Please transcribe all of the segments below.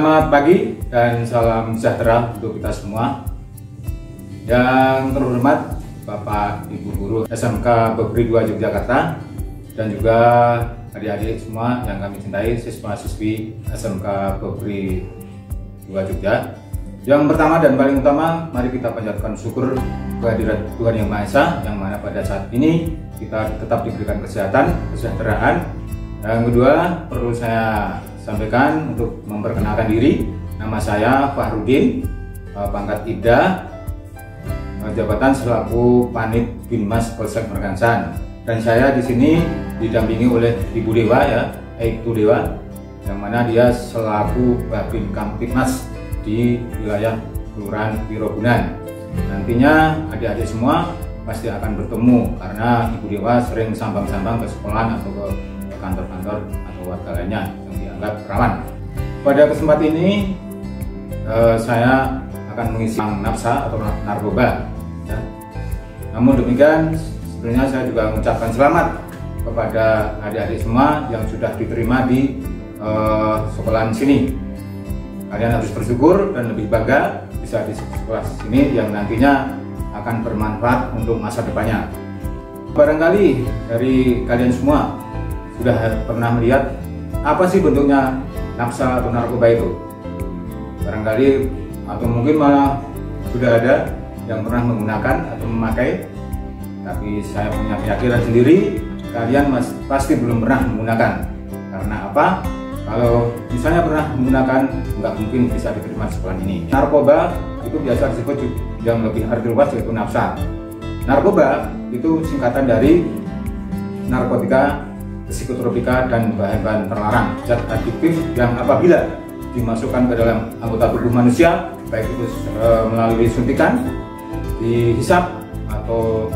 Selamat pagi dan salam sejahtera untuk kita semua. Yang terhormat Bapak Ibu Guru SMK Bebri 2 Yogyakarta dan juga adik-adik semua yang kami cintai, siswa-siswi SMK Bebri 2 Jogja. Yang pertama dan paling utama, mari kita panjatkan syukur kehadirat Tuhan Yang Maha Esa, yang mana pada saat ini kita tetap diberikan kesehatan, kesejahteraan. Yang kedua, perlu saya sampaikan untuk memperkenalkan diri. Nama saya Fahrudin, pangkat Ibda, jabatan selaku Panit Binmas Polsek Mergansan. Dan saya di sini didampingi oleh Ibu Dewa, ya, Ibu Dewa, yang mana dia selaku Babin Kamtibmas di wilayah Kelurahan Wirogunan. Nantinya adik-adik semua pasti akan bertemu karena Ibu Dewa sering sambang-sambang ke sekolahan atau ke kantor-kantor atau warga lainnya yang dianggap rawan. Pada kesempatan ini saya akan mengisi nafsa atau narkoba, ya. Namun demikian, sebenarnya saya juga mengucapkan selamat kepada adik-adik semua yang sudah diterima di sekolahan sini. Kalian harus bersyukur dan lebih bangga bisa di sekolah sini yang nantinya akan bermanfaat untuk masa depannya. Barangkali dari kalian semua sudah pernah melihat apa sih bentuknya nafsa atau narkoba itu? Barangkali atau mungkin malah sudah ada yang pernah menggunakan atau memakai, tapi saya punya keyakinan sendiri kalian pasti belum pernah menggunakan. Karena apa? Kalau misalnya pernah menggunakan, nggak mungkin bisa diterima di sekolah ini. Narkoba itu biasa disebut yang lebih arti luas yaitu nafsa. Narkoba itu singkatan dari narkotika, psikotropika, dan bahan-bahan terlarang, zat adiktif yang apabila dimasukkan ke dalam anggota tubuh manusia, baik itu melalui suntikan, dihisap atau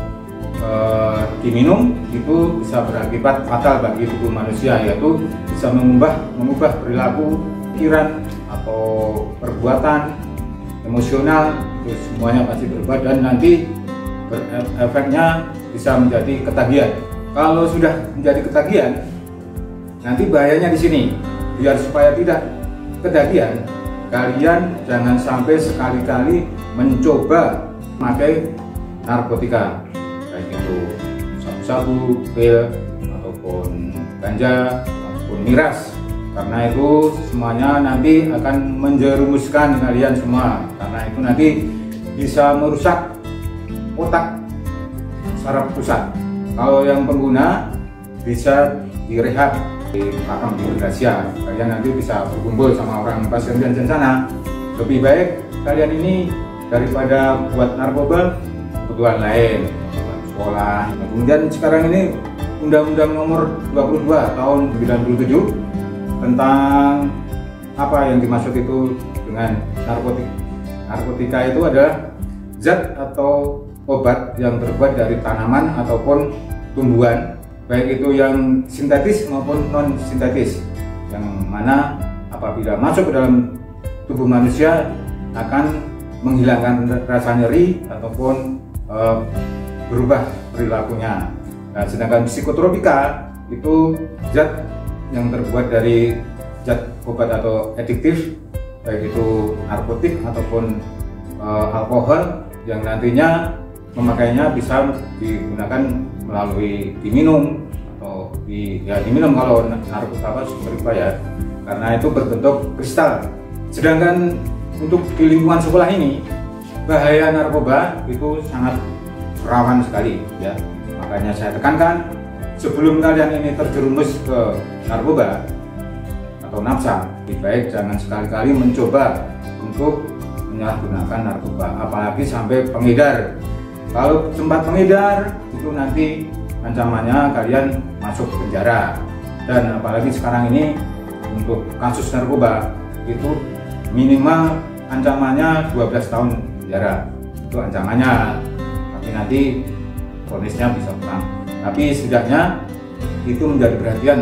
diminum, itu bisa berakibat fatal bagi tubuh manusia, yaitu bisa mengubah perilaku, pikiran atau perbuatan, emosional, itu semuanya pasti berubah dan nanti efeknya bisa menjadi ketagihan. Kalau sudah menjadi ketagihan, nanti bahayanya di sini. Biar supaya tidak ketagihan, kalian jangan sampai sekali-kali mencoba memakai narkotika, baik itu sabu-sabu, pil, ataupun ganja, ataupun miras. Karena itu semuanya nanti akan menjerumuskan kalian semua. Karena itu nanti bisa merusak otak saraf pusat. Kalau yang pengguna bisa direhab di Pakam di Indonesia. Kalian nanti bisa berkumpul sama orang pasien dan sana. Lebih baik kalian ini daripada buat narkoba, kebutuhan lain, sekolah. Kemudian sekarang ini Undang-Undang Nomor 22 tahun 97 tentang apa yang dimaksud itu dengan narkotika. Narkotika itu adalah zat atau obat yang terbuat dari tanaman ataupun tumbuhan, baik itu yang sintetis maupun non sintetis, yang mana apabila masuk ke dalam tubuh manusia akan menghilangkan rasa nyeri ataupun berubah perilakunya. Nah, sedangkan psikotropika itu zat yang terbuat dari zat obat atau adiktif, baik itu narkotik ataupun alkohol, yang nantinya memakainya bisa digunakan melalui diminum atau diminum kalau narkoba seperti ya, karena itu berbentuk kristal. Sedangkan untuk di lingkungan sekolah ini bahaya narkoba itu sangat rawan sekali, ya. Makanya saya tekankan sebelum kalian ini terjerumus ke narkoba atau nafsa, lebih baik jangan sekali-kali mencoba untuk menyalahgunakan narkoba, apalagi sampai pengedar. Kalau sempat pengedar, itu nanti ancamannya kalian masuk penjara. Dan apalagi sekarang ini untuk kasus narkoba itu minimal ancamannya 12 tahun penjara. Itu ancamannya. Tapi nanti vonisnya bisa pulang. Tapi setidaknya itu menjadi perhatian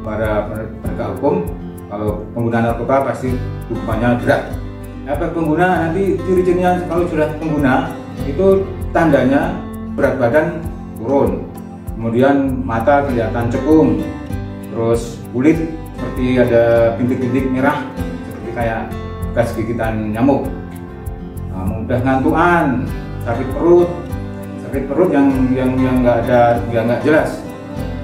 para penegak hukum. Kalau pengguna narkoba pasti hukumannya berat. Efek pengguna nanti ciri-cirinya kalau sudah pengguna itu tandanya berat badan turun, kemudian mata kelihatan cekung, terus kulit seperti ada bintik-bintik merah seperti kayak bekas gigitan nyamuk. Nah, mudah ngantukan, sakit perut yang nggak jelas.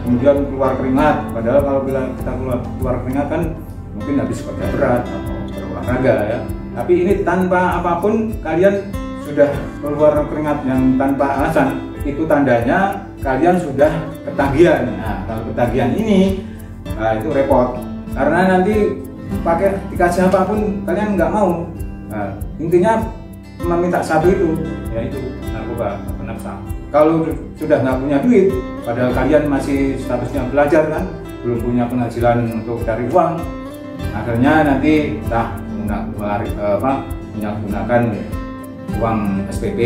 Kemudian keluar keringat, padahal kalau kita keluar keringat kan mungkin habis kerja berat atau berolahraga ya. Tapi ini tanpa apapun kalian sudah keluar keringat yang tanpa alasan, itu tandanya kalian sudah ketagihan. Nah, kalau ketagihan ini, nah itu repot. Karena nanti dikasih apapun kalian nggak mau. Nah, intinya meminta satu itu, yaitu narkoba atau nafsa. Kalau sudah nggak punya duit, padahal kalian masih statusnya belajar kan, belum punya penghasilan untuk cari uang, akhirnya nanti menyalahgunakan uang SPP,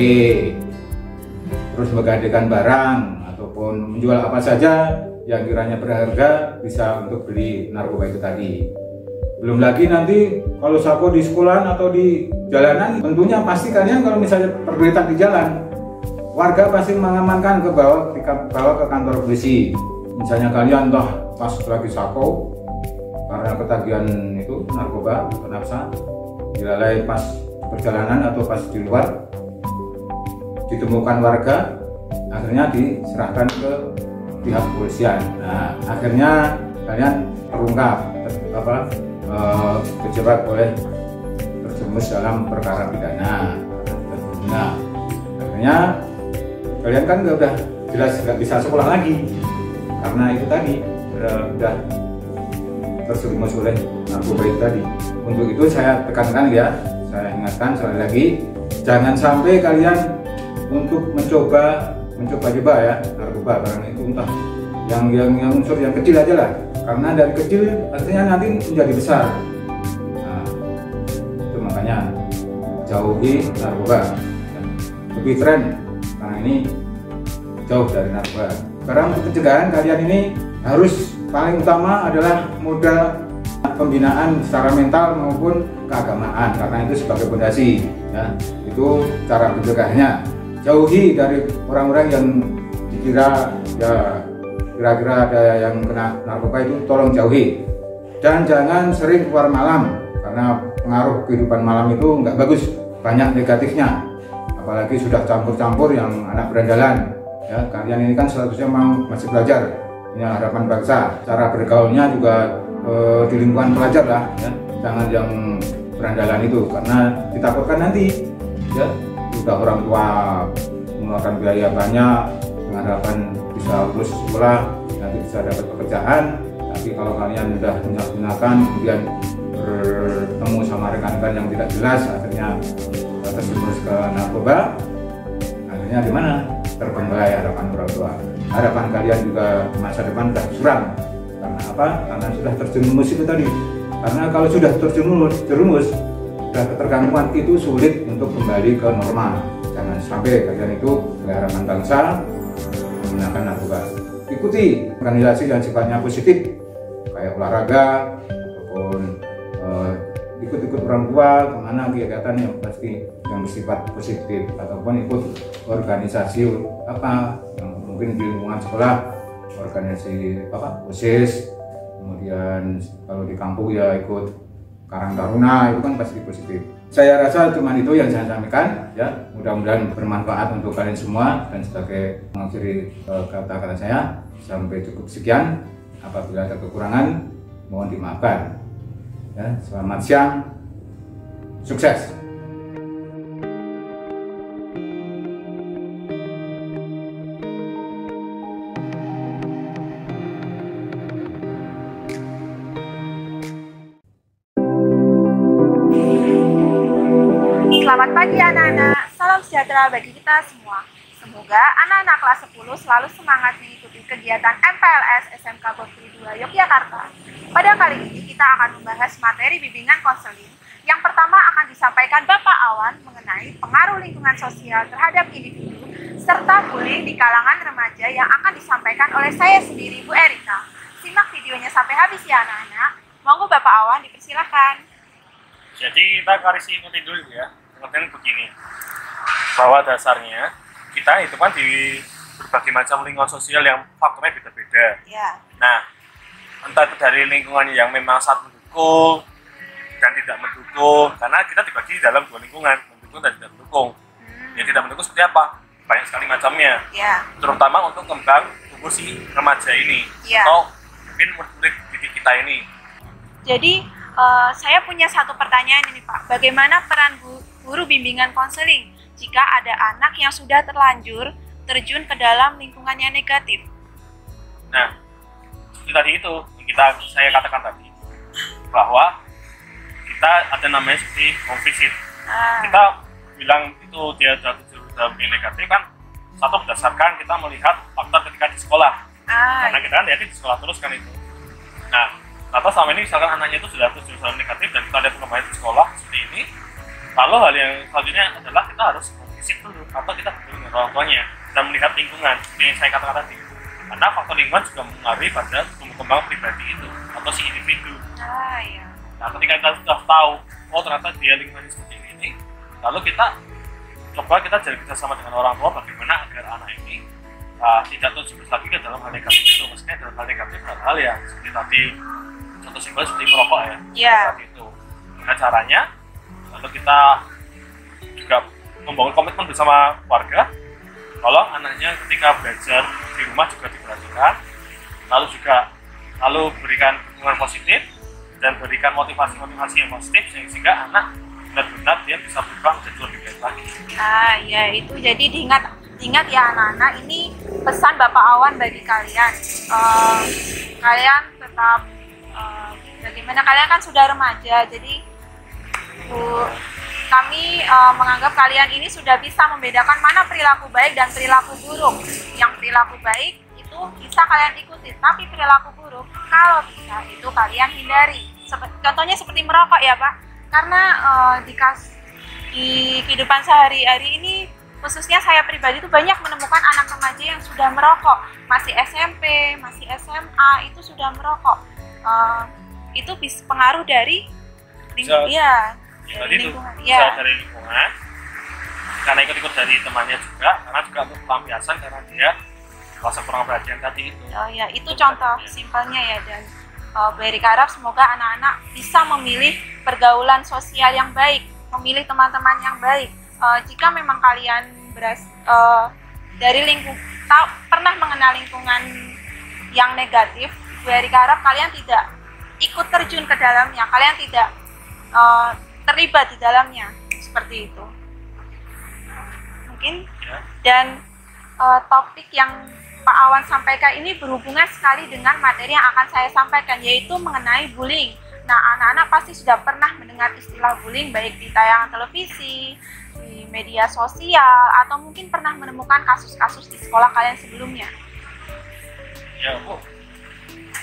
terus menggadaikan barang ataupun menjual apa saja yang kiranya berharga bisa untuk beli narkoba itu tadi. Belum lagi nanti kalau Sako di sekolahan atau di jalanan, tentunya pasti kalian kalau misalnya pergerakan di jalan, warga pasti mengamankan bawa ke kantor polisi. Misalnya kalian pas lagi Sako karena ketagihan itu narkoba atau nafsa, dilalai pas perjalanan atau pas di luar, ditemukan warga, akhirnya diserahkan ke pihak kepolisian. Nah, akhirnya kalian terungkap terjerat terjerumus dalam perkara pidana. Nah, akhirnya kalian kan udah jelas nggak bisa sekolah lagi karena itu tadi udah terjerumus oleh narkoba itu tadi. Untuk itu saya tekankan ya, saya ingatkan sekali lagi, jangan sampai kalian untuk mencoba ya narkoba, karena itu entah yang unsur yang kecil aja lah, karena dari kecil artinya nanti menjadi besar. Nah, itu makanya jauhi narkoba, lebih keren karena ini jauh dari narkoba. Sekarang untuk pencegahan kalian ini harus paling utama adalah modal pembinaan secara mental maupun keagamaan, karena itu sebagai fondasi ya. Itu cara pencegahannya. Jauhi dari orang-orang yang dikira ya kira-kira ada yang kena narkoba, itu tolong jauhi. Dan jangan sering keluar malam, karena pengaruh kehidupan malam itu nggak bagus, banyak negatifnya. Apalagi sudah campur-campur yang anak berandalan ya. Kalian ini kan seharusnya masih belajar, punya harapan bangsa. Cara bergaulnya juga di lingkungan pelajar lah ya. Jangan yang berandalan itu, karena ditakutkan nanti ya sudah orang tua mengeluarkan biaya banyak dengan harapan bisa lulus sekolah, nanti bisa dapat pekerjaan, tapi kalau kalian sudah menyalahgunakan kemudian bertemu sama rekan-rekan yang tidak jelas, akhirnya terjerumus ke narkoba, akhirnya di mana? Terbengkalai harapan orang tua. Harapan kalian juga masa depan sudah suram. Karena apa? Karena sudah terjerumus itu tadi. Karena kalau sudah terjerumus, sudah ketergantungan, itu sulit untuk kembali ke normal. Jangan sampai kalian itu harapan bangsa menggunakan narkoba. Ikuti organisasi yang sifatnya positif, kayak olahraga ataupun ikut-ikut orang tua kemana kegiatan yang pasti yang bersifat positif, ataupun ikut organisasi apa yang mungkin di lingkungan sekolah, organisasi OSIS, kemudian kalau di kampung ya ikut Karang Taruna, itu kan pasti positif. Saya rasa cuma itu yang saya sampaikan ya, mudah-mudahan bermanfaat untuk kalian semua, dan sebagai mengakhiri kata-kata saya, sampai cukup sekian. Apabila ada kekurangan mohon dimaafkan ya. Selamat siang, sukses. Selamat pagi anak-anak, salam sejahtera bagi kita semua. Semoga anak-anak kelas 10 selalu semangat mengikuti kegiatan MPLS SMK Bagri 2 Yogyakarta. Pada kali ini kita akan membahas materi bimbingan konseling. Yang pertama akan disampaikan Bapak Awan mengenai pengaruh lingkungan sosial terhadap individu serta bullying di kalangan remaja, yang akan disampaikan oleh saya sendiri, Bu Erika. Simak videonya sampai habis ya anak-anak. Monggo Bapak Awan dipersilahkan. Jadi kita garis ingetin dulu ya. Pengertian begini, bahwa dasarnya kita itu kan di berbagai macam lingkungan sosial yang faktornya beda-beda. Ya. Nah, entah itu dari lingkungan yang memang sangat mendukung, dan tidak mendukung, karena kita dibagi dalam dua lingkungan, mendukung dan tidak mendukung. Yang tidak mendukung seperti apa? Banyak sekali macamnya, terutama untuk kembang tubuh si remaja ini atau mungkin murid didik kita ini. Jadi saya punya satu pertanyaan ini Pak, bagaimana peran guru bimbingan konseling jika ada anak yang sudah terlanjur terjun ke dalam lingkungannya negatif? Nah, itu tadi itu saya katakan tadi bahwa kita ada namanya seperti home visit. Kita bilang itu dia terjun dalam yang negatif kan satu berdasarkan kita melihat faktor ketika di sekolah. Karena kita kan lihat di sekolah terus kan itu. Nah, atau selama ini misalkan anaknya itu sudah terjun dalam negatif dan kita lihat perkembangan di sekolah seperti ini, lalu hal yang selanjutnya adalah kita harus visit dulu atau kita bertemu dengan orang tuanya dan melihat lingkungan seperti yang saya katakan tadi. Karena faktor lingkungan juga mempengaruhi pada tumbuh kembang pribadi itu atau si individu. Nah, ketika kita sudah tahu, oh ternyata dia lingkungannya seperti ini, lalu kita jadi kerjasama dengan orang tua bagaimana agar anak ini tidak terjerumus lagi ke dalam hal negatif itu. Maksudnya dalam hal negatif hal yang seperti tadi contoh simpel seperti merokok tadi itu. Nah caranya, lalu kita juga membangun komitmen bersama warga. Kalau anaknya ketika belajar di rumah juga diperhatikan, lalu berikan dukungan positif dan berikan motivasi yang positif sehingga anak benar-benar dia bisa berubah menjadi lebih baik lagi. Ya itu jadi diingat ya anak-anak, ini pesan Bapak Awan bagi kalian. Kalian tetap bagaimana, kalian kan sudah remaja, jadi kami menganggap kalian ini sudah bisa membedakan mana perilaku baik dan perilaku buruk. Yang perilaku baik itu bisa kalian ikuti, tapi perilaku buruk kalau bisa itu kalian hindari. Contohnya seperti merokok ya Pak, karena di kehidupan sehari-hari ini khususnya saya pribadi itu banyak menemukan anak remaja yang sudah merokok, masih SMP, masih SMA itu sudah merokok. Itu bisa pengaruh dari lingkungan. Bisa dari lingkungan, karena ikut-ikut dari temannya juga, karena juga untuk pelampiasan karena dia merasa kurang perhatian tadi itu. Itu contoh simpelnya ya, dan berharap semoga anak-anak bisa memilih pergaulan sosial yang baik, memilih teman-teman yang baik. Jika memang kalian pernah mengenal lingkungan yang negatif, berharap kalian tidak ikut terjun ke dalamnya, kalian tidak terlibat di dalamnya, seperti itu mungkin. Dan topik yang Pak Awan sampaikan ini berhubungan sekali dengan materi yang akan saya sampaikan, yaitu mengenai bullying. Nah, anak-anak pasti sudah pernah mendengar istilah bullying baik di tayangan televisi, di media sosial, atau mungkin pernah menemukan kasus-kasus di sekolah kalian sebelumnya. Ya Bu,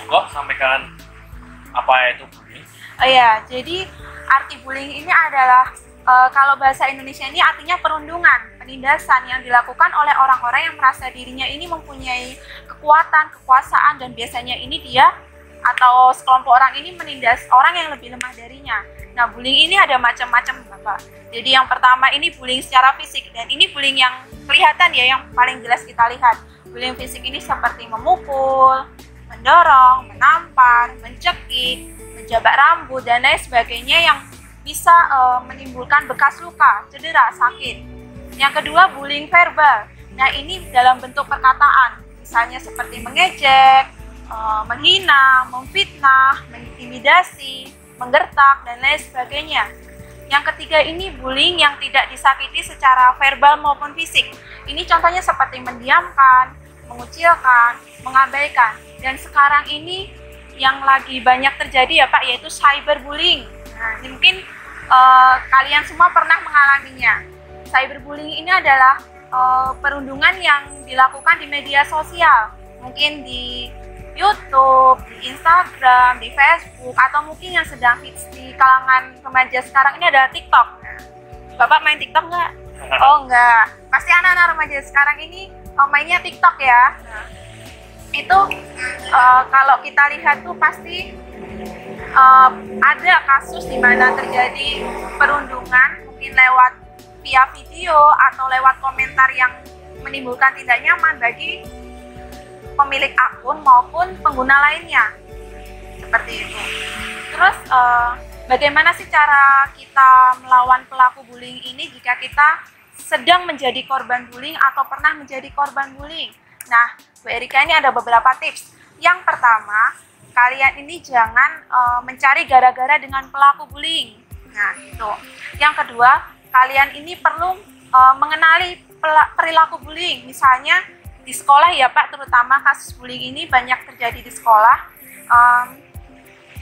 kok sampaikan apa itu bullying? Jadi arti bullying ini adalah kalau bahasa Indonesia ini artinya perundungan, penindasan yang dilakukan oleh orang-orang yang merasa dirinya ini mempunyai kekuatan, kekuasaan, dan biasanya ini dia atau sekelompok orang ini menindas orang yang lebih lemah darinya. Nah, bullying ini ada macam-macam Bapak. Jadi yang pertama ini bullying secara fisik, dan ini bullying yang kelihatan ya, yang paling jelas kita lihat. Bullying fisik ini seperti memukul, mendorong, menampar, mencekik, menjabat rambut, dan lain sebagainya yang bisa menimbulkan bekas luka, cedera, sakit. Yang kedua, bullying verbal. Nah, ini dalam bentuk perkataan, misalnya seperti mengejek, menghina, memfitnah, mengintimidasi, menggertak, dan lain sebagainya. Yang ketiga ini bullying yang tidak disakiti secara verbal maupun fisik. Ini contohnya seperti mendiamkan, mengucilkan, mengabaikan. Dan sekarang ini yang lagi banyak terjadi ya Pak, yaitu cyberbullying. Nah, ini mungkin kalian semua pernah mengalaminya. Cyberbullying ini adalah perundungan yang dilakukan di media sosial, mungkin di YouTube, di Instagram, di Facebook, atau mungkin yang sedang hits di kalangan remaja sekarang ini adalah TikTok. Bapak main TikTok nggak? Oh nggak. Pasti anak-anak remaja sekarang ini mainnya TikTok ya. Nah, itu kalau kita lihat tuh pasti ada kasus di mana terjadi perundungan, mungkin lewat via video atau lewat komentar yang menimbulkan tidak nyaman bagi pemilik akun maupun pengguna lainnya, seperti itu. Terus bagaimana sih cara kita melawan pelaku bullying ini jika kita sedang menjadi korban bullying atau pernah menjadi korban bullying? Nah, Bu Erika ini ada beberapa tips. Yang pertama, kalian ini jangan mencari gara-gara dengan pelaku bullying. Nah, itu. Yang kedua, kalian ini perlu mengenali perilaku bullying. Misalnya di sekolah ya Pak, terutama kasus bullying ini banyak terjadi di sekolah.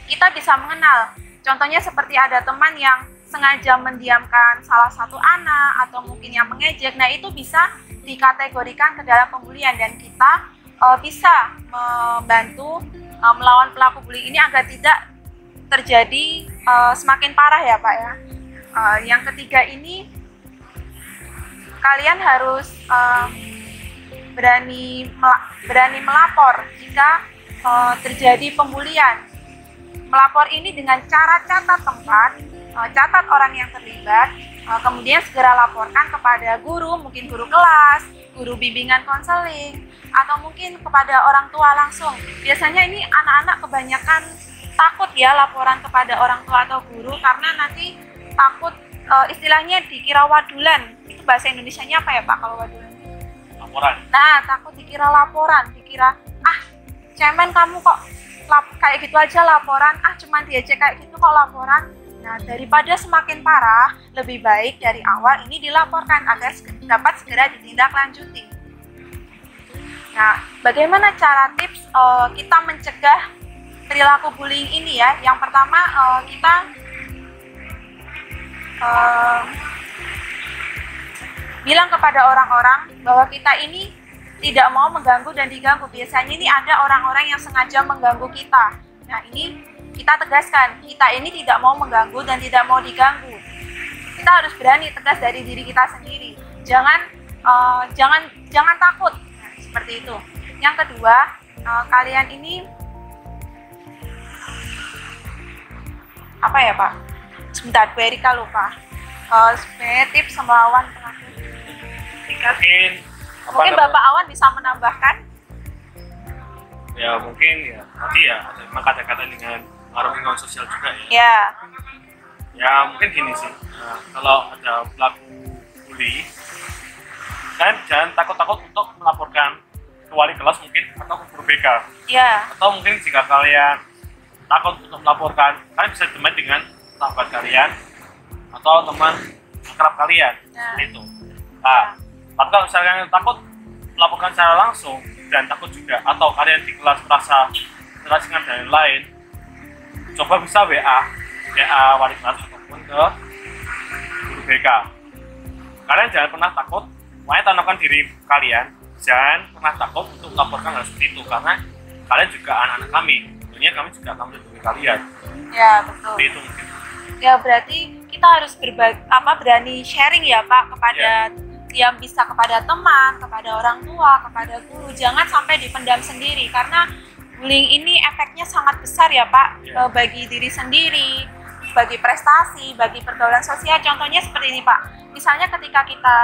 Kita bisa mengenal. Contohnya seperti ada teman yang sengaja mendiamkan salah satu anak atau mungkin yang mengejek. Nah, itu bisa dikategorikan ke dalam pembulian dan kita bisa membantu melawan pelaku bullying ini agar tidak terjadi semakin parah ya Pak ya. Yang ketiga ini kalian harus berani melapor jika terjadi pembulian. Melapor ini dengan cara catat tempat, catat orang yang terlibat, kemudian segera laporkan kepada guru, mungkin guru kelas, guru bimbingan konseling, atau mungkin kepada orang tua langsung. Biasanya ini anak-anak kebanyakan takut ya laporan kepada orang tua atau guru karena nanti takut istilahnya dikira wadulan. Itu bahasa Indonesianya apa ya Pak kalau wadulan? Laporan. Nah, takut dikira laporan, dikira cemen kamu kok kayak gitu aja laporan, cuman diejek kayak gitu kok laporan. Nah, daripada semakin parah, lebih baik dari awal ini dilaporkan agar dapat segera ditindaklanjuti. Nah, bagaimana cara tips kita mencegah perilaku bullying ini ya? Yang pertama, kita bilang kepada orang-orang bahwa kita ini tidak mau mengganggu dan diganggu. Biasanya ini ada orang-orang yang sengaja mengganggu kita. Nah, ini kita tegaskan, kita ini tidak mau mengganggu dan tidak mau diganggu. Kita harus berani tegas dari diri kita sendiri. Jangan takut. Nah, seperti itu. Yang kedua, kalian ini apa ya Pak? Sebentar, Bu Erika lupa. Sebenarnya tips melawan pelaku. Mungkin Bapak Awan bisa menambahkan? Ya mungkin ya tadi ya memang kata-kata dengan pengaruh lingkungan sosial juga ya. Ya. Ya mungkin gini sih, kalau ada pelaku bully, kan jangan takut-takut untuk melaporkan ke wali kelas mungkin atau ke guru BK. Ya. Atau mungkin jika kalian takut untuk melaporkan, kalian bisa ditemani dengan sahabat kalian atau teman akrab kalian. Nah. Itu. Nah, tapi kalau misalnya takut melaporkan secara langsung dan takut juga atau kalian di kelas merasa terasingan dan lain, coba bisa WA wali kelas ataupun ke guru BK. Kalian jangan pernah takut, makanya tanamkan diri kalian, jangan pernah takut untuk melaporkan hal seperti itu karena kalian juga anak-anak kami, tentunya kami juga akan melindungi kalian. Ya betul. Seperti itu mungkin. Ya berarti kita harus berani sharing ya Pak kepada yang bisa kepada teman, kepada orang tua, kepada guru. Jangan sampai dipendam sendiri karena bullying ini efeknya sangat besar ya Pak, bagi diri sendiri, bagi prestasi, bagi pergaulan sosial. Contohnya seperti ini Pak, misalnya ketika kita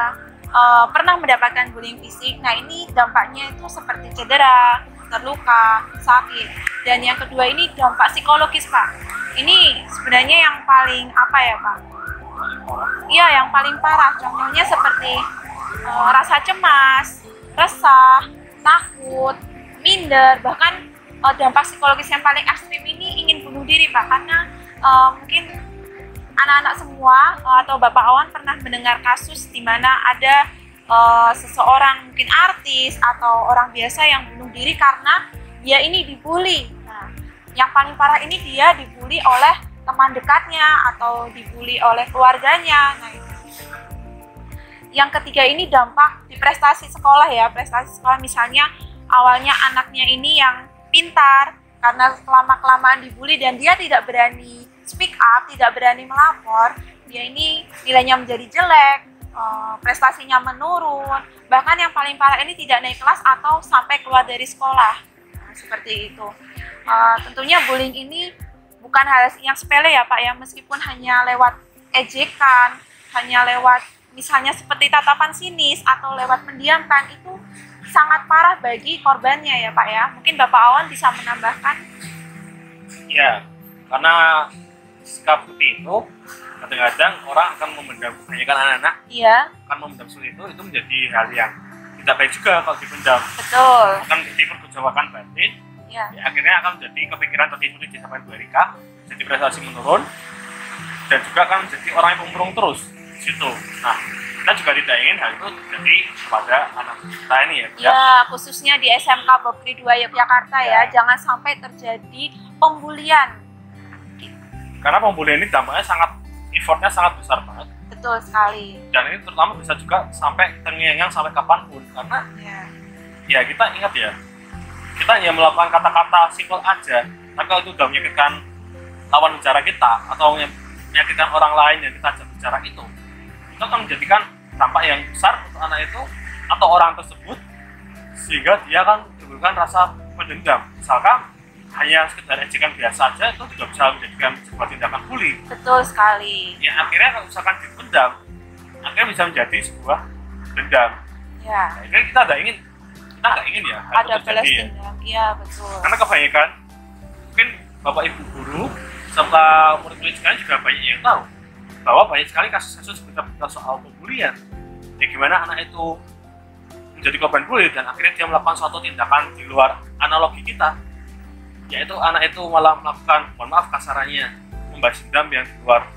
pernah mendapatkan bullying fisik, nah ini dampaknya itu seperti cedera, terluka, sakit. Dan yang kedua ini dampak psikologis Pak. Ini sebenarnya yang paling apa ya Pak? Iya, yang paling parah. Contohnya seperti rasa cemas, resah, takut, minder, bahkan dampak psikologis yang paling ekstrim ini ingin bunuh diri Pak. Karena mungkin anak-anak semua atau Bapak Awan pernah mendengar kasus di mana ada seseorang mungkin artis atau orang biasa yang bunuh diri karena dia ini dibully. Nah, yang paling parah ini dia dibully oleh teman dekatnya atau dibully oleh keluarganya. Nah, itu. Yang ketiga ini dampak di prestasi sekolah ya. Prestasi sekolah misalnya awalnya anaknya ini yang pintar, karena lama-kelamaan dibully dan dia tidak berani speak up, tidak berani melapor, dia ini nilainya menjadi jelek, prestasinya menurun, bahkan yang paling parah ini tidak naik kelas atau sampai keluar dari sekolah. Nah, seperti itu. Tentunya bullying ini bukan hal yang sepele ya Pak ya, meskipun hanya lewat ejekan, hanya lewat misalnya seperti tatapan sinis atau lewat mendiamkan, itu sangat parah bagi korbannya ya Pak ya. Mungkin Bapak Awan bisa menambahkan? Ya, karena sikap seperti itu, kadang-kadang orang akan memendam, kebanyakan anak-anak akan memendam seperti itu menjadi hal yang tidak baik juga kalau dipendam. Betul. Akan menjadi pergejolakan batin. Ya, akhirnya akan menjadi kepikiran tadi seperti disampaikan Bu Erika, jadi prestasi menurun, dan juga akan menjadi orang yang pemurung terus di situ. Nah, kita juga tidak ingin hal itu terjadi kepada anak kita ini ya. Ya, khususnya di SMK Bokri 2 Yogyakarta ya, jangan sampai terjadi pembulian. Karena pembulian ini dampaknya effortnya sangat besar banget. Betul sekali. Dan ini terutama bisa juga sampai terngiang sampai kapanpun, karena ya kita ingat ya, kita hanya melakukan kata-kata simpel aja, tapi kalau itu sudah menyakitkan lawan bicara kita atau menyakitkan orang lain yang kita ajak bicara itu akan menjadikan dampak yang besar untuk anak itu atau orang tersebut, sehingga dia akan menimbulkan rasa pendendam. Misalkan hanya sekedar ejekan biasa aja itu juga bisa menjadikan sebuah tindakan bully. Betul sekali. Ya akhirnya kalau misalkan dipendam, akhirnya bisa menjadi sebuah dendam. Ya. Nah, ini kita nggak ingin ya ada balas dendam. Iya betul. Karena kebanyakan mungkin bapak ibu guru serta murid-murid sekalian juga banyak yang tahu bahwa banyak sekali kasus-kasus berita soal pembulian. Ya gimana anak itu menjadi korban bully dan akhirnya dia melakukan suatu tindakan di luar analogi kita, yaitu anak itu malah melakukan, mohon maaf kasarannya, membalas dendam yang di luar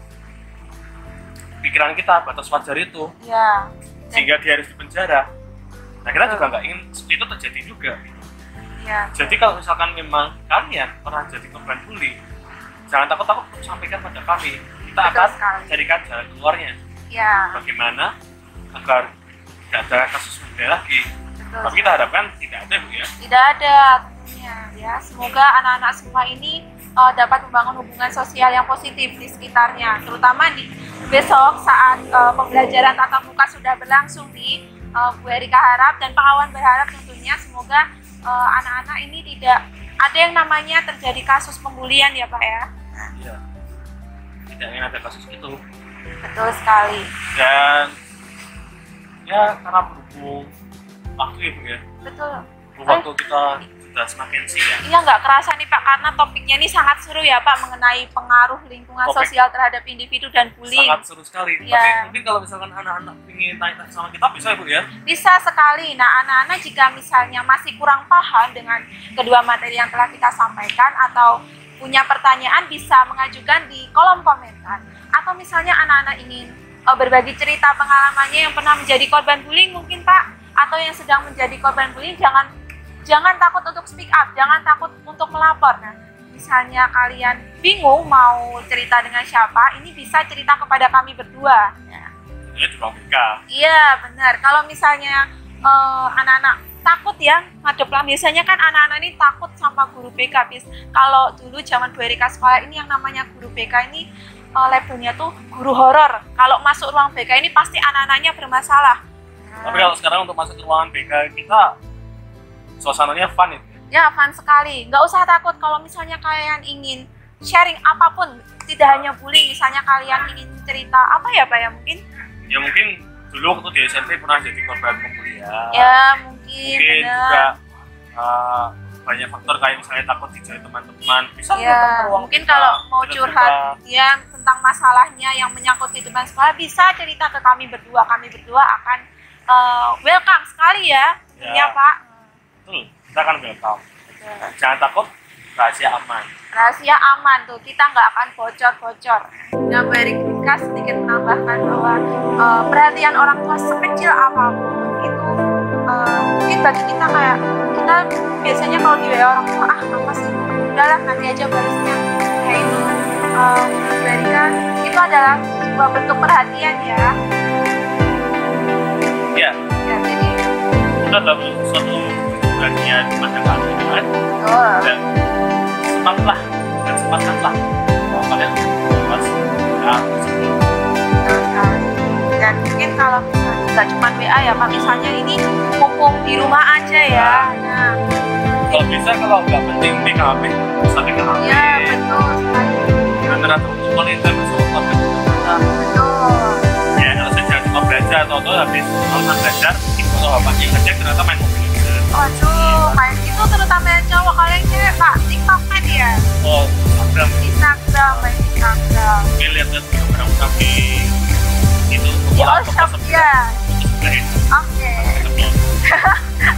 pikiran kita, batas wajar itu, sehingga dia harus dipenjara. Nah kita juga nggak ingin seperti itu terjadi juga. Jadi kalau misalkan memang kalian pernah jadi korban bully, jangan takut-takut untuk sampaikan pada kami. Kita akan carikan jalan keluarnya. Bagaimana agar tidak ada kasus seperti lagi. Tapi kita harapkan tidak ada, Bu ya. Tidak ada tentunya ya. Semoga anak-anak semua ini dapat membangun hubungan sosial yang positif di sekitarnya, terutama di besok saat pembelajaran tatap muka sudah berlangsung nih. Bu Erika harap dan Pak Awan berharap tentunya semoga anak-anak ini tidak ada yang namanya terjadi kasus pembulian ya Pak ya. Iya. Tidak ingin ada kasus itu. Betul sekali. Dan ya karena berhubung waktu ya Bu ya. Betul. Waktu kita sudah semakin siang. Iya nggak kerasa nih Pak, karena topiknya ini sangat seru ya Pak, mengenai pengaruh lingkungan sosial terhadap individu dan bullying. Sangat seru sekali. Tapi mungkin kalau misalkan anak-anak ingin tanya sama kita bisa ya Bu ya? Bisa sekali. Nah anak-anak jika misalnya masih kurang paham dengan kedua materi yang telah kita sampaikan atau punya pertanyaan bisa mengajukan di kolom komentar. Atau misalnya anak-anak ingin berbagi cerita pengalamannya yang pernah menjadi korban bullying mungkin Pak, atau yang sedang menjadi korban bullying, jangan takut untuk speak up, jangan takut untuk melapor. Nah, misalnya kalian bingung mau cerita dengan siapa, ini bisa cerita kepada kami berdua. Ini di ruang BK. Iya benar. Kalau misalnya anak-anak takut ya ngadep lah, biasanya kan anak-anak ini takut sama guru BK. Kalau dulu zaman Bu Erika sekolah ini yang namanya guru BK ini labelnya tuh guru horor. Kalau masuk ruang BK ini pasti anak-anaknya bermasalah. Tapi kalau sekarang untuk masuk ke ruangan BK kita suasananya fun itu. Ya fun sekali. Nggak usah takut kalau misalnya kalian ingin sharing apapun, tidak hanya bullying, misalnya kalian ingin cerita apa ya Pak ya mungkin? Ya mungkin dulu waktu di SMP pernah jadi korban pembulian. Ya mungkin juga banyak faktor kayak misalnya takut dijauhi teman-teman. Bisa ya, mungkin kalau mau curhat ya tentang masalahnya yang menyangkut kehidupan sekolah bisa cerita ke kami berdua. Kami berdua akan welcome sekali ya, ya Pak. Betul, kita akan welcome. Jangan takut, rahasia aman. Rahasia aman tuh, kita nggak akan bocor-bocor. Nah, Bu Erika sedikit menambahkan bahwa perhatian orang tua sekecil apapun itu mungkin bagi kita kayak kita biasanya kalau di WA orang tua apa sih, udahlah nanti aja balasnya kayak itu. Bu Erika itu adalah sebuah bentuk perhatian ya. Ya, jadi itu adalah suatu perhatian pada kalian. Dan sempatkanlah kalau kalian puas dan mungkin kalau misalnya nggak cuma WA ya Pak, misalnya ini mumpung di rumah aja ya. Nah, kalau bisa, kalau nggak penting di HP bisa di HP. Ya betul sekali. Antara teman-teman itu betul. Ya kalau saya cuma belajar atau habis alasan belajar ibu atau bapaknya ngecek ternyata main mobil. Waduh, kayak gitu terutama yang cowok. Kalau yang cewek Pak, TikTok kan ya? Oh, Instagram main tanggal. Oke, lihat-lihat program kami itu Di all shop ya. Oke.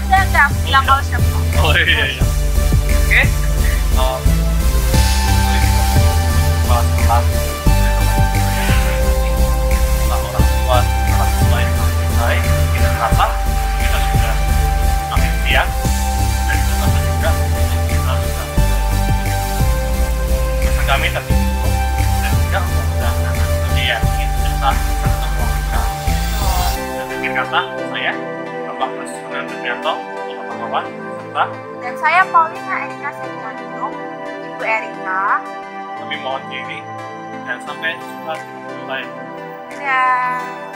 Enggak, aku bilang all shop. Oh iya. Oke. Setelah orang tua yang selesai, kita merasa kita sudah ambil siang dan kita juga kita sudah masa kami tertutup dan juga sudah ya kita ketemu kita dan akhir kata saya Bapak Presiden Trianto, Bapak Kawan serta Dan saya Paulina Erika Setiandung, Ibu Erika. kami mohon diri dan sampai jumpa di video lain. Dadah.